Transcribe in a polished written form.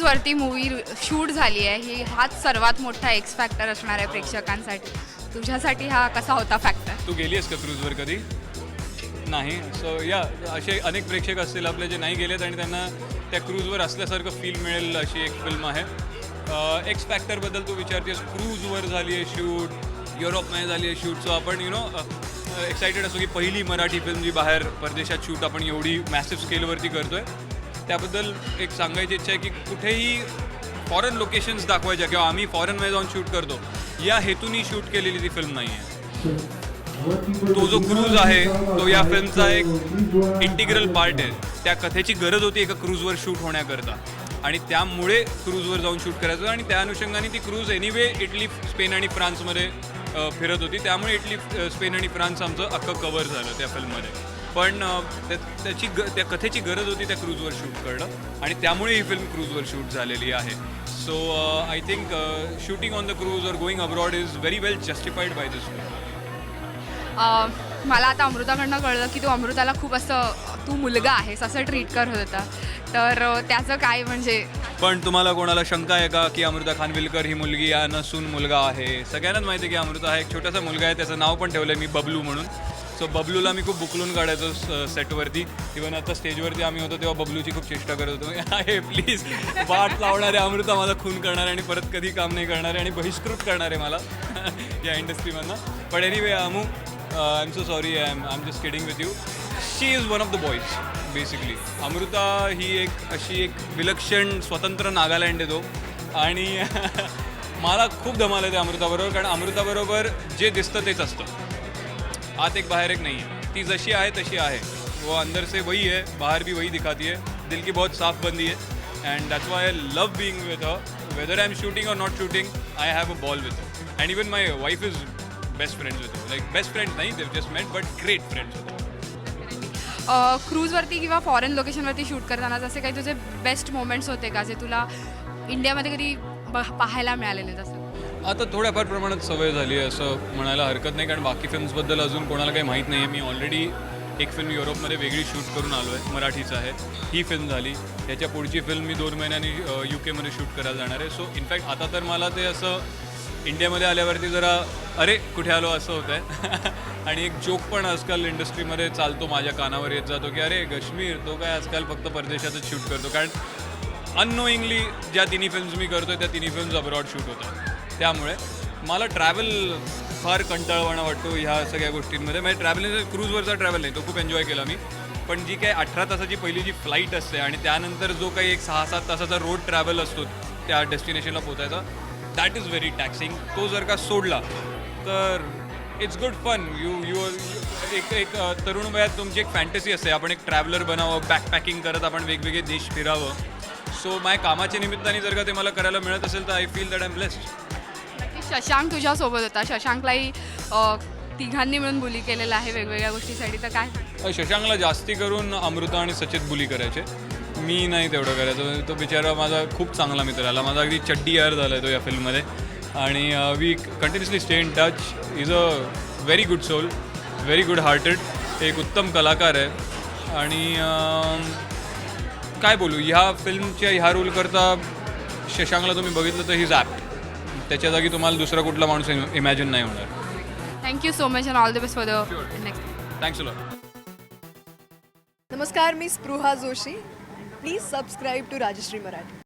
क्रूजवरती movie shoot झाली आहे, हाच सर्वात मोठा एक्स फॅक्टर असणार आहे प्रेक्षकांसाठी. तुझ्यासाठी हा कसा होता फॅक्टर? तू गेली आहेस का क्रूजवर कधी? नाही. सो या असे अनेक प्रेक्षक असतील आपले जे नाही गेलेत आणि त्यांना त्या क्रूजवर असल्यासारखं फील मिळेल अशी एक फिल्म आहे. एक्स फॅक्टरबद्दल तू विचारतेस. क्रूजवर झाली आहे शूट, युरोपमध्ये झाली आहे शूट. सो आपण एक्सायटेड असतो की पहिली मराठी फिल्म जी बाहेर परदेशात शूट आपण एवढी मॅसिव्ह स्केलवरती करतो आहे. त्याबद्दल एक सांगायची इच्छा आहे की कुठेही फॉरेन लोकेशन्स दाखवायच्या किंवा आम्ही फॉरेनमध्ये जाऊन शूट करतो या हेतूनी शूट केलेली ती फिल्म नाही आहे. तो जो क्रूज आहे तो या फिल्मचा एक इंटिग्रल पार्ट आहे. त्या कथेची गरज होती एका क्रूजवर शूट होण्याकरता आणि त्यामुळे क्रूजवर जाऊन शूट करायचं आणि त्या अनुषंगाने ती क्रूज एनिवे इटली, स्पेन आणि फ्रान्समध्ये फिरत होती. त्यामुळे इटली, स्पेन आणि फ्रान्स आमचं अख्खं कवर झालं त्या फिल्ममध्ये. पण त्या कथेची गरज होती त्या क्रूजवर शूट करणं आणि त्यामुळे ही फिल्म क्रूजवर शूट झालेली आहे. So I think shooting on the cruise or going abroad is very well justified by this film. मला आता अमृताकडनं कळलं की तू अमृताला खूप असं तू मुलगा आहेस असं ट्रीट करत होता, तर त्याचं काय म्हणजे? पण तुम्हाला कोणाला शंका आहे का की अमृता खानविलकर ही मुलगी या नसून मुलगा आहे? सगळ्यांनाच माहिती आहे की अमृता हा एक छोटासा मुलगा आहे. त्याचं नाव पण ठेवलं आहे मी बबलू म्हणून. सो बबलूला मी खूप बुकलून काढायचो सेटवरती. इव्हन आता स्टेजवरती आम्ही होतो तेव्हा बबलूची खूप चेष्टा करत होतो. आहे प्लीज वाट लावणारे अमृता माझा खून करणारे आणि परत कधी काम नाही करणारे आणि बहिष्कृत करणारे मला या इंडस्ट्रीमधनं. पण anyway Amu, I am so sorry, I am just kidding with you. She is one of the boys basically. Amruta ही एक अशी एक विलक्षण स्वतंत्र नागालँड आहे तो आणि मला खूप धमाल येते अमृताबरोबर, कारण अमृताबरोबर जे दिसतं तेच असतं. आत एक बाहर एक नहीं है. ती जशी आहे तशी आहे. वो अंदर से वही है, बाहर भी वही दिखाती है. दिल की बहुत साफ बंदी है end that's why I love being with her. Whether I am shooting or not shooting, I have a ball with her. And even my wife is best friends with her. Like best friends नाही, they've just met, but great friends with her. क्रूजवरती किंवा foreign लोकेशनवरती shoot करताना जसे काही तुझे best moments होते का जे तुला इंडियामध्ये कधी पाहायला मिळालेले? तसं आता थोड्याफार प्रमाणात सवय झाली आहे असं म्हणायला हरकत नाही, कारण बाकी फिल्म्सबद्दल अजून कोणाला काही माहीत नाही आहे. मी ऑलरेडी एक फिल्म युरोपमध्ये वेगळी शूट करून आलो आहे, मराठीचं आहे. ही फिल्म झाली. त्याच्या पुढची फिल्म मी 2 महिन्यांनी UK शूट करायला जाणार आहे. सो इनफॅक्ट आता तर मला ते असं इंडियामध्ये आल्यावरती जरा अरे कुठे आलो असं होतं आहे. आणि एक जोक पण आजकाल इंडस्ट्रीमध्ये चालतो, माझ्या कानावर येत जातो की अरे काश्मीर तो काय आजकाल फक्त परदेशातच शूट करतो, कारण अननोईंगली ज्या तिन्ही फिल्म्स मी करतो त्या तिन्ही फिल्म्स अब्रॉड शूट होतात. त्यामुळे मला ट्रॅव्हल फार कंटाळवाणा वाटतो ह्या सगळ्या गोष्टींमध्ये. म्हणजे ट्रॅव्हलिंग, क्रूजवरचा ट्रॅव्हल नाही, तो खूप एन्जॉय केला मी. पण जी काही 18 तासाची पहिली जी फ्लाईट असते आणि त्यानंतर जो काही एक 6-7 तासाचा रोड ट्रॅव्हल असतो त्या डेस्टिनेशनला पोचायचा, दॅट इज व्हेरी टॅक्सिंग. तो जर का सोडला तर इट्स गुड फन. यू एक तरुण वयात तुमची एक फॅन्टसी असते, आपण एक ट्रॅव्हलर बनावं, बॅकपॅकिंग करत आपण वेगवेगळे देश फिरावं. सो माझ्या कामाच्या निमित्ताने जर का ते मला करायला मिळत असेल तर I feel that I am blessed. Shashank तुझ्यासोबत होता. शशांकलाही तिघांनी मिळून बुली केलेलं आहे वेगवेगळ्या गोष्टीसाठी, तर काय? शशांकला जास्ती करून अमृता आणि सचित बुली करायचे, मी नाही तेवढं करायचं. तो बिचारा माझा खूप चांगला मित्र आला, माझा अगदी चड्डी यार झाला आहे तो या फिल्ममध्ये. आणि we continuously stay in touch. Is a very good soul, very good hearted, एक उत्तम कलाकार आहे. आणि काय बोलू, ह्या फिल्मच्या ह्या रोलकरता शशांकला तुम्ही बघितलं तर ही ॲप्ट. त्याच्या जागी तुम्हाला दुसरा कुठला माणूस इमॅजिन नाही होणार. Thank you so much and all the best for the next. Thanks a lot. नमस्कार, मी Spruha Joshi. Please subscribe to Rajshri Marathi.